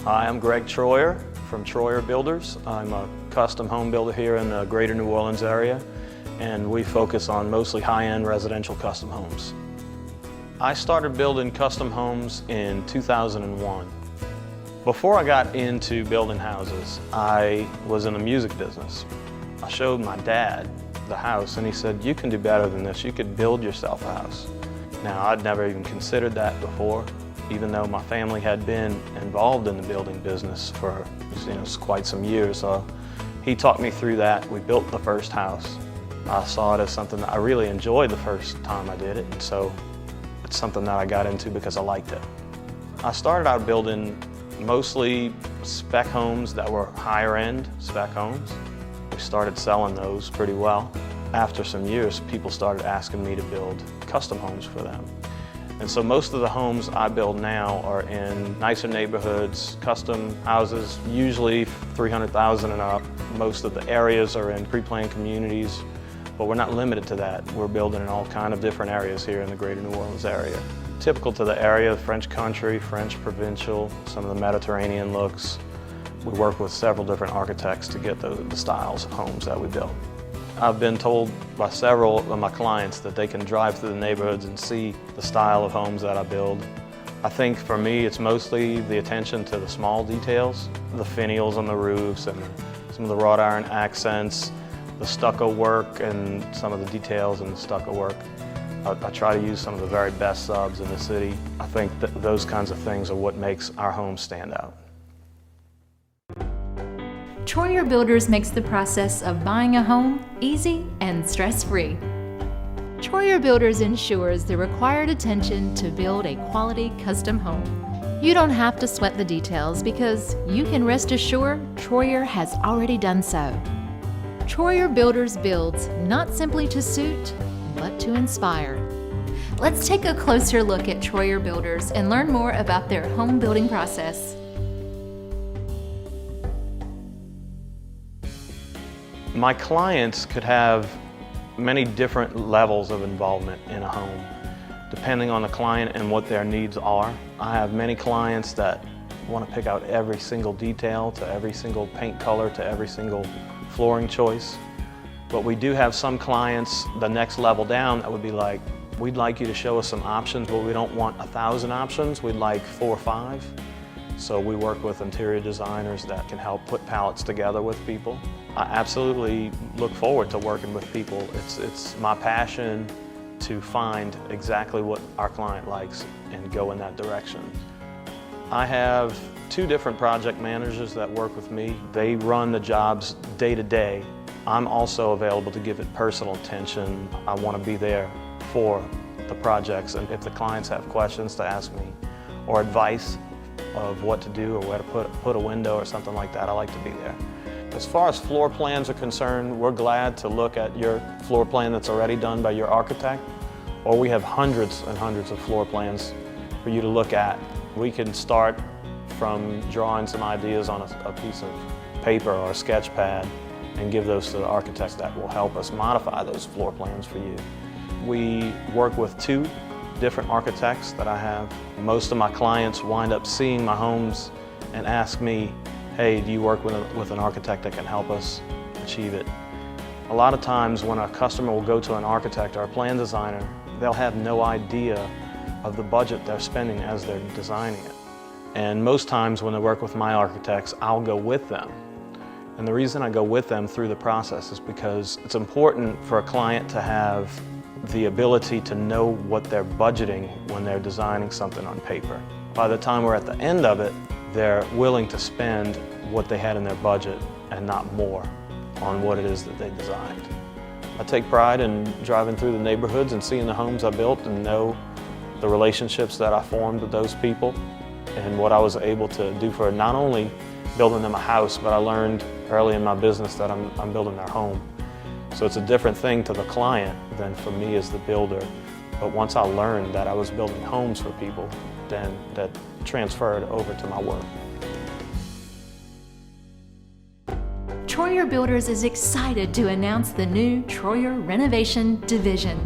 Hi, I'm Greg Troyer from Troyer Builders. I'm a custom home builder here in the greater New Orleans area, and we focus on mostly high-end residential custom homes. I started building custom homes in 2001. Before I got into building houses, I was in the music business. I showed my dad the house and he said, "You can do better than this. You could build yourself a house." Now, I'd never even considered that before, even though my family had been involved in the building business for quite some years. So he talked me through that. We built the first house. I saw it as something that I really enjoyed the first time I did it, and so it's something that I got into because I liked it. I started out building mostly spec homes that were higher end spec homes. We started selling those pretty well. After some years, people started asking me to build custom homes for them. And so most of the homes I build now are in nicer neighborhoods, custom houses, usually 300,000 and up. Most of the areas are in pre-planned communities, but we're not limited to that. We're building in all kind of different areas here in the greater New Orleans area. Typical to the area, French country, French provincial, some of the Mediterranean looks. We work with several different architects to get the styles of homes that we build. I've been told by several of my clients that they can drive through the neighborhoods and see the style of homes that I build. I think for me it's mostly the attention to the small details, the finials on the roofs and some of the wrought iron accents, the stucco work and some of the details in the stucco work. I try to use some of the very best subs in the city. I think that those kinds of things are what makes our homes stand out. Troyer Builders makes the process of buying a home easy and stress-free. Troyer Builders ensures the required attention to build a quality custom home. You don't have to sweat the details because you can rest assured Troyer has already done so. Troyer Builders builds not simply to suit, but to inspire. Let's take a closer look at Troyer Builders and learn more about their home building process. My clients could have many different levels of involvement in a home, depending on the client and what their needs are. I have many clients that want to pick out every single detail, to every single paint color, to every single flooring choice. But we do have some clients the next level down that would be like, we'd like you to show us some options, but we don't want 1,000 options, we'd like 4 or 5. So we work with interior designers that can help put palettes together with people. I absolutely look forward to working with people. It's my passion to find exactly what our client likes and go in that direction. I have 2 different project managers that work with me. They run the jobs day to day. I'm also available to give it personal attention. I want to be there for the projects, and if the clients have questions to ask me or advice of what to do or where to put a window or something like that, I like to be there. As far as floor plans are concerned, we're glad to look at your floor plan that's already done by your architect, or we have hundreds and hundreds of floor plans for you to look at. We can start from drawing some ideas on a piece of paper or a sketch pad and give those to the architects that will help us modify those floor plans for you. We work with 2 different architects that I have. Most of my clients wind up seeing my homes and ask me, "Hey, do you work with an architect that can help us achieve it?" A lot of times when a customer will go to an architect or a plan designer, they'll have no idea of the budget they're spending as they're designing it. And most times when they work with my architects, I'll go with them. And the reason I go with them through the process is because it's important for a client to have the ability to know what they're budgeting when they're designing something on paper. By the time we're at the end of it, they're willing to spend what they had in their budget and not more on what it is that they designed. I take pride in driving through the neighborhoods and seeing the homes I built and know the relationships that I formed with those people and what I was able to do for not only building them a house, but I learned early in my business that I'm building their home. So it's a different thing to the client than for me as the builder. But once I learned that I was building homes for people, then that transferred over to my work. Troyer Builders is excited to announce the new Troyer Renovation division.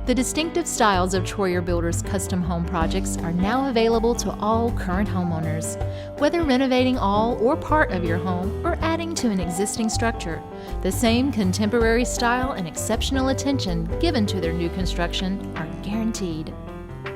The distinctive styles of Troyer Builders custom home projects are now available to all current homeowners. Whether renovating all or part of your home or adding to an existing structure, the same contemporary style and exceptional attention given to their new construction are guaranteed.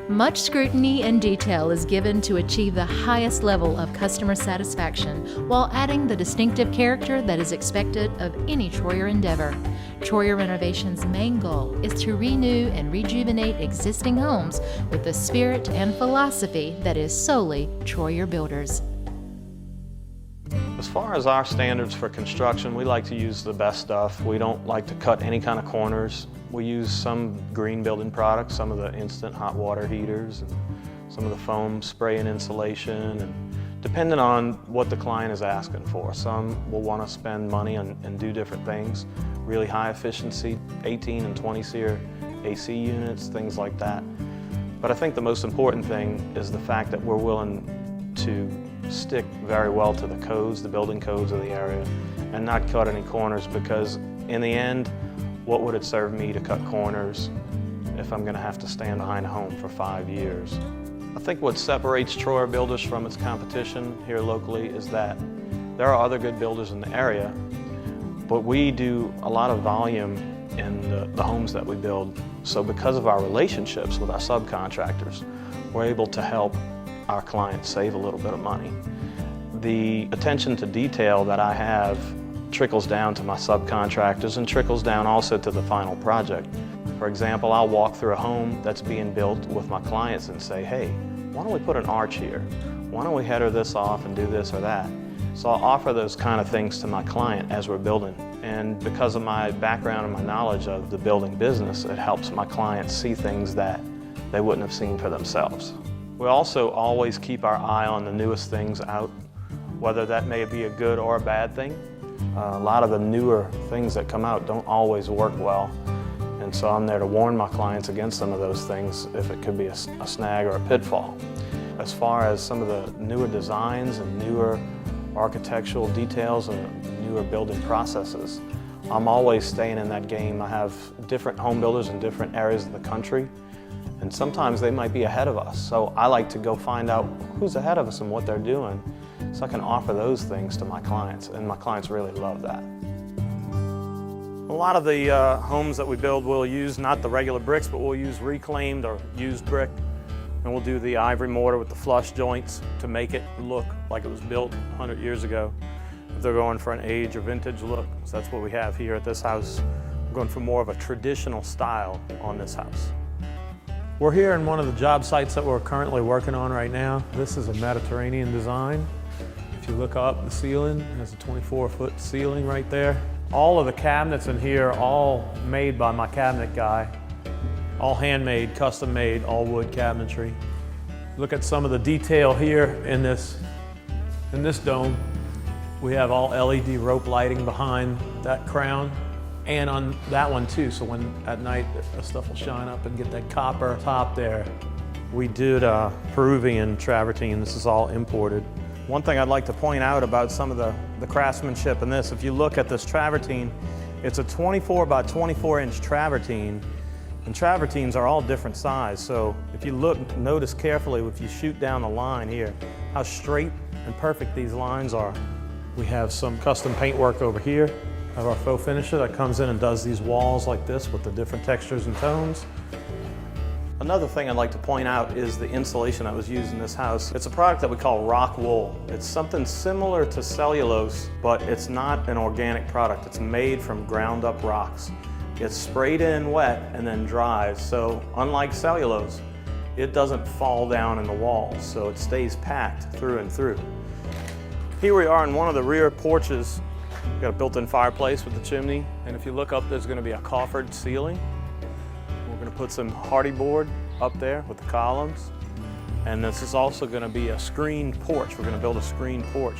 Much scrutiny and detail is given to achieve the highest level of customer satisfaction while adding the distinctive character that is expected of any Troyer endeavor. Troyer Renovation's main goal is to renew and rejuvenate existing homes with the spirit and philosophy that is solely Troyer Builders. As far as our standards for construction, we like to use the best stuff. We don't like to cut any kind of corners. We use some green building products, some of the instant hot water heaters, and some of the foam spray and insulation, and depending on what the client is asking for. Some will want to spend money and do different things, really high efficiency, 18 and 20 SEER AC units, things like that. But I think the most important thing is the fact that we're willing to stick very well to the codes, the building codes of the area, and not cut any corners, because in the end, what would it serve me to cut corners if I'm going to have to stand behind a home for 5 years? I think what separates Troyer Builders from its competition here locally is that there are other good builders in the area, but we do a lot of volume in the homes that we build. So because of our relationships with our subcontractors, we're able to help our clients save a little bit of money. The attention to detail that I have trickles down to my subcontractors and trickles down also to the final project. For example, I'll walk through a home that's being built with my clients and say, hey, why don't we put an arch here? Why don't we header this off and do this or that? So I'll offer those kind of things to my client as we're building. And because of my background and my knowledge of the building business, it helps my clients see things that they wouldn't have seen for themselves. We also always keep our eye on the newest things out, whether that may be a good or a bad thing. A lot of the newer things that come out don't always work well, and so I'm there to warn my clients against some of those things if it could be a snag or a pitfall. As far as some of the newer designs and newer architectural details and newer building processes, I'm always staying in that game. I have different home builders in different areas of the country, and sometimes they might be ahead of us. So I like to go find out who's ahead of us and what they're doing, so I can offer those things to my clients, and my clients really love that. A lot of the homes that we build will use not the regular bricks, but we'll use reclaimed or used brick, and we'll do the ivory mortar with the flush joints to make it look like it was built 100 years ago. If they're going for an age or vintage look, so that's what we have here at this house. We're going for more of a traditional style on this house. We're here in one of the job sites that we're currently working on right now. This is a Mediterranean design. If you look up, the ceiling has a 24-foot ceiling right there. All of the cabinets in here are all made by my cabinet guy. All handmade, custom made, all wood cabinetry. Look at some of the detail here in this dome. We have all LED rope lighting behind that crown, and on that one too, so when at night the stuff will shine up and get that copper top there. We did Peruvian travertine. This is all imported. One thing I'd like to point out about some of the craftsmanship in this, if you look at this travertine, it's a 24 by 24 inch travertine, and travertines are all different size. So if you look, notice carefully, if you shoot down the line here, how straight and perfect these lines are. We have some custom paintwork over here. We have our faux finisher that comes in and does these walls like this with the different textures and tones. Another thing I'd like to point out is the insulation that was used in this house. It's a product that we call rock wool. It's something similar to cellulose, but it's not an organic product. It's made from ground up rocks. It's sprayed in wet and then dries. So unlike cellulose, it doesn't fall down in the walls, so it stays packed through and through. Here we are in one of the rear porches. We've got a built-in fireplace with the chimney, and if you look up, there's going to be a coffered ceiling. We're going to put some hardy board up there with the columns, and this is also going to be a screened porch. We're going to build a screened porch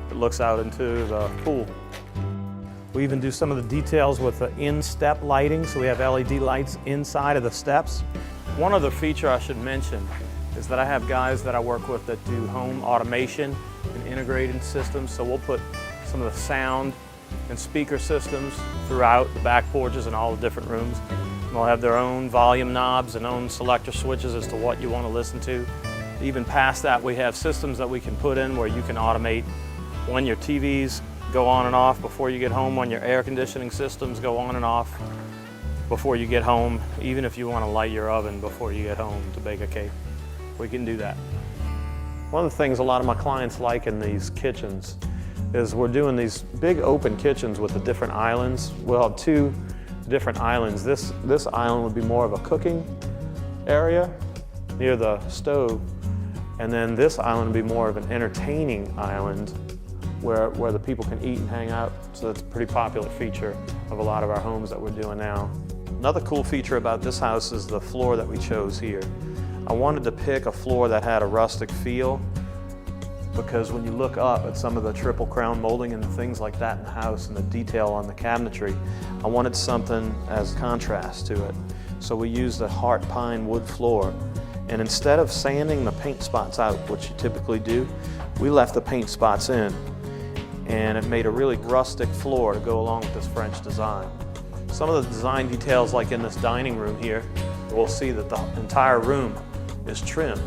that looks out into the pool. We even do some of the details with the in-step lighting, so we have LED lights inside of the steps. One other feature I should mention is that I have guys that I work with that do home automation and integrated systems, so we'll put some of the sound and speaker systems throughout the back porches and all the different rooms. They'll have their own volume knobs and own selector switches as to what you want to listen to. Even past that, we have systems that we can put in where you can automate when your TVs go on and off before you get home, when your air conditioning systems go on and off before you get home, even if you want to light your oven before you get home to bake a cake. We can do that. One of the things a lot of my clients like in these kitchens is we're doing these big open kitchens with the different islands. We'll have two different islands. This island would be more of a cooking area near the stove, and then this island would be more of an entertaining island where the people can eat and hang out. So that's a pretty popular feature of a lot of our homes that we're doing now. Another cool feature about this house is the floor that we chose here. I wanted to pick a floor that had a rustic feel, because when you look up at some of the triple crown molding and things like that in the house and the detail on the cabinetry, I wanted something as contrast to it. So we used a heart pine wood floor, and instead of sanding the paint spots out, which you typically do, we left the paint spots in, and it made a really rustic floor to go along with this French design. Some of the design details, like in this dining room here, we'll see that the entire room is trimmed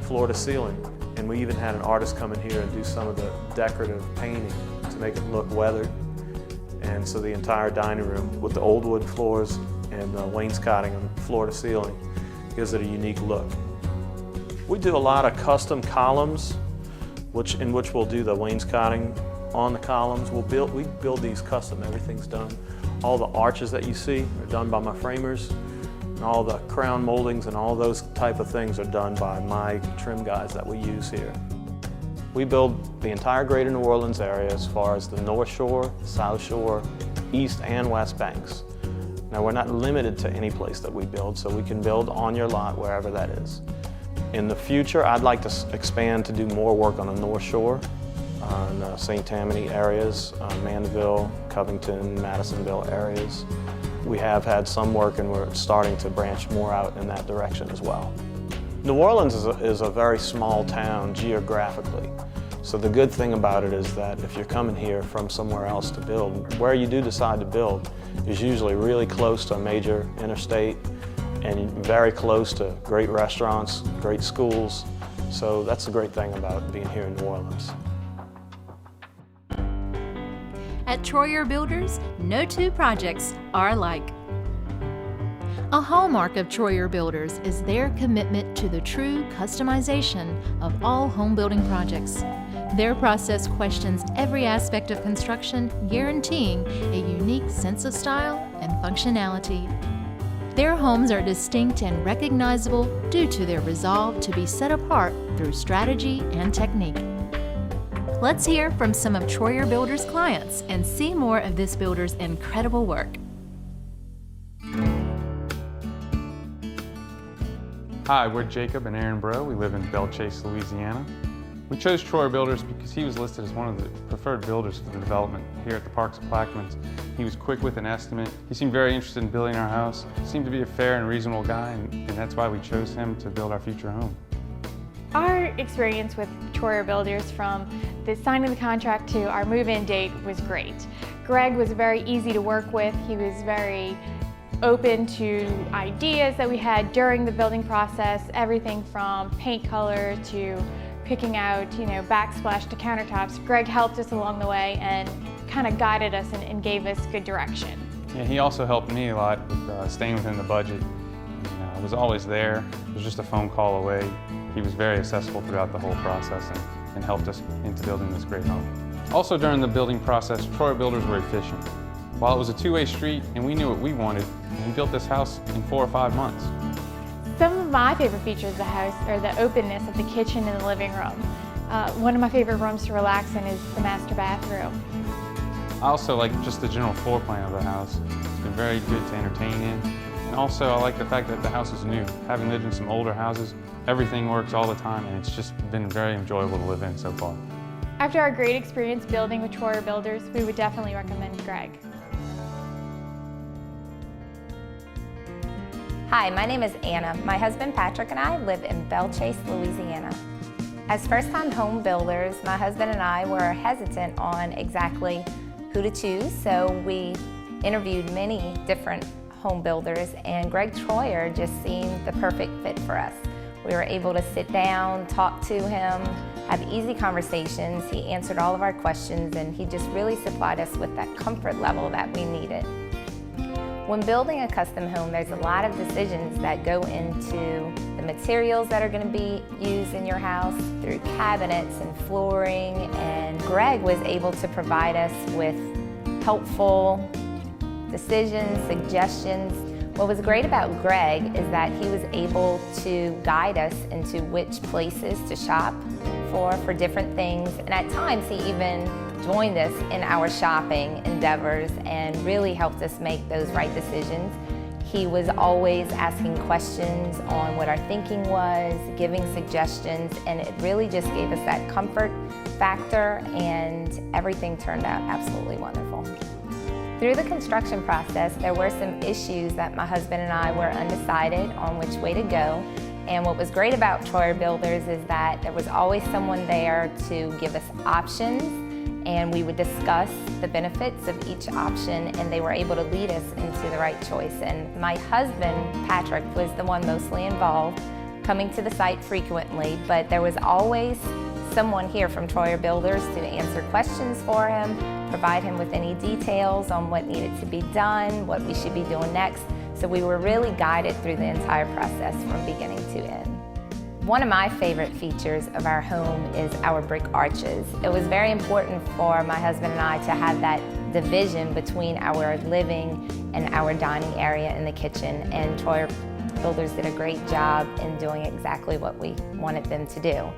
floor to ceiling. And we even had an artist come in here and do some of the decorative painting to make it look weathered. And so the entire dining room with the old wood floors and the wainscoting and floor to ceiling gives it a unique look. We do a lot of custom columns, in which we'll do the wainscoting on the columns. We build these custom, everything's done. All the arches that you see are done by my framers. And all the crown moldings and all those type of things are done by my trim guys that we use here. We build the entire greater New Orleans area as far as the North Shore, South Shore, East and West Banks. Now, we're not limited to any place that we build, so we can build on your lot wherever that is. In the future, I'd like to expand to do more work on the North Shore, on St. Tammany areas, Mandeville, Covington, Madisonville areas. We have had some work, and we're starting to branch more out in that direction as well. New Orleans is a very small town geographically. So the good thing about it is that if you're coming here from somewhere else to build, where you do decide to build is usually really close to a major interstate and very close to great restaurants, great schools. So that's the great thing about being here in New Orleans. At Troyer Builders, no two projects are alike. A hallmark of Troyer Builders is their commitment to the true customization of all home building projects. Their process questions every aspect of construction, guaranteeing a unique sense of style and functionality. Their homes are distinct and recognizable due to their resolve to be set apart through strategy and technique. Let's hear from some of Troyer Builders' clients and see more of this builder's incredible work. Hi, we're Jacob and Aaron Bro. We live in Belle Chase, Louisiana. We chose Troyer Builders because he was listed as one of the preferred builders for the development here at the Parks of Plaquemines. He was quick with an estimate. He seemed very interested in building our house. He seemed to be a fair and reasonable guy, and that's why we chose him to build our future home. Our experience with Troyer Builders, from the signing of the contract to our move-in date, was great. Greg was very easy to work with. He was very open to ideas that we had during the building process, everything from paint color to picking out, backsplash to countertops. Greg helped us along the way and kind of guided us and gave us good direction. Yeah, he also helped me a lot with staying within the budget. I was always there. It was just a phone call away. He was very accessible throughout the whole process and helped us into building this great home. Also during the building process, Troyer Builders were efficient. While it was a two-way street and we knew what we wanted, we built this house in 4 or 5 months. Some of my favorite features of the house are the openness of the kitchen and the living room. One of my favorite rooms to relax in is the master bathroom. I also like just the general floor plan of the house. It's been very good to entertain in. And also I like the fact that the house is new. Having lived in some older houses, everything works all the time, and it's just been very enjoyable to live in so far. After our great experience building with Troyer Builders, we would definitely recommend Greg. Hi, my name is Anna. My husband Patrick and I live in Belle Chase, Louisiana. As first-time home builders, my husband and I were hesitant on exactly who to choose, so we interviewed many different Home Builders, and Greg Troyer just seemed the perfect fit for us. We were able to sit down, talk to him, have easy conversations. He answered all of our questions, and he just really supplied us with that comfort level that we needed. When building a custom home, there's a lot of decisions that go into the materials that are going to be used in your house, through cabinets and flooring, and Greg was able to provide us with helpful decisions, suggestions. What was great about Greg is that he was able to guide us into which places to shop for different things, and at times he even joined us in our shopping endeavors and really helped us make those right decisions. He was always asking questions on what our thinking was, giving suggestions, and it really just gave us that comfort factor, and everything turned out absolutely wonderful. Through the construction process, there were some issues that my husband and I were undecided on which way to go. And what was great about Troyer Builders is that there was always someone there to give us options, and we would discuss the benefits of each option, and they were able to lead us into the right choice. And my husband, Patrick, was the one mostly involved, coming to the site frequently, but there was always someone here from Troyer Builders to answer questions for him, provide him with any details on what needed to be done, what we should be doing next. So we were really guided through the entire process from beginning to end. One of my favorite features of our home is our brick arches. It was very important for my husband and I to have that division between our living and our dining area in the kitchen, and Troyer Builders did a great job in doing exactly what we wanted them to do.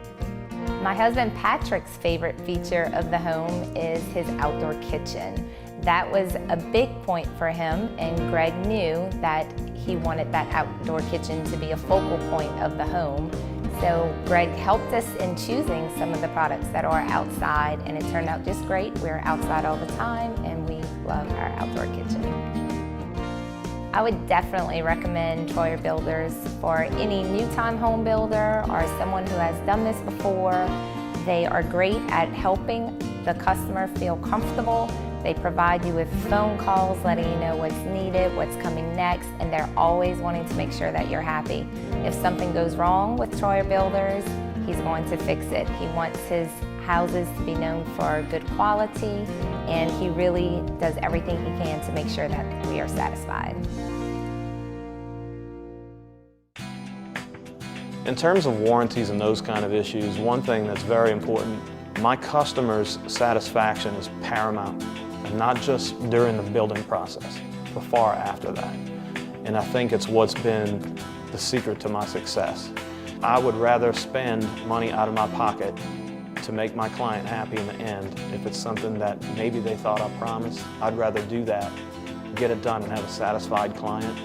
My husband Patrick's favorite feature of the home is his outdoor kitchen. That was a big point for him, and Greg knew that he wanted that outdoor kitchen to be a focal point of the home. So Greg helped us in choosing some of the products that are outside, and it turned out just great. We're outside all the time, and we love our outdoor kitchen. I would definitely recommend Troyer Builders for any new-time home builder or someone who has done this before. They are great at helping the customer feel comfortable. They provide you with phone calls letting you know what's needed, what's coming next, and they're always wanting to make sure that you're happy. If something goes wrong with Troyer Builders, he's going to fix it. He wants his houses to be known for good quality, and he really does everything he can to make sure that we are satisfied. In terms of warranties and those kind of issues, one thing that's very important, my customers' satisfaction is paramount, and not just during the building process, but far after that. And I think it's what's been the secret to my success. I would rather spend money out of my pocket to make my client happy in the end. If it's something that maybe they thought I promised, I'd rather do that, get it done, and have a satisfied client.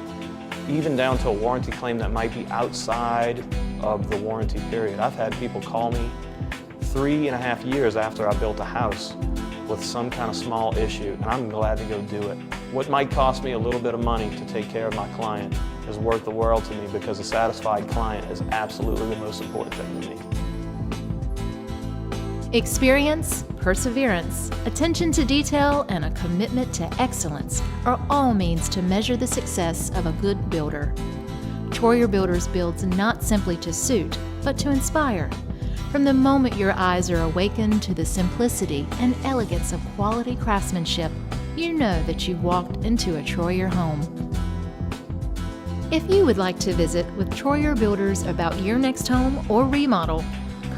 Even down to a warranty claim that might be outside of the warranty period. I've had people call me 3.5 years after I built a house with some kind of small issue, and I'm glad to go do it. What might cost me a little bit of money to take care of my client is worth the world to me, because a satisfied client is absolutely the most important thing to me. Experience, perseverance, attention to detail, and a commitment to excellence are all means to measure the success of a good builder. Troyer Builders builds not simply to suit, but to inspire. From the moment your eyes are awakened to the simplicity and elegance of quality craftsmanship, you know that you've walked into a Troyer home. If you would like to visit with Troyer Builders about your next home or remodel,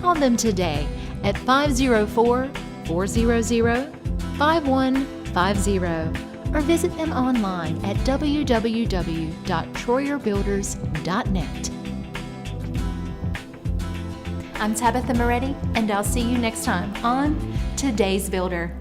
call them today at 504-400-5150 or visit them online at www.troyerbuilders.net. I'm Tabitha Moretti, and I'll see you next time on Today's Builder.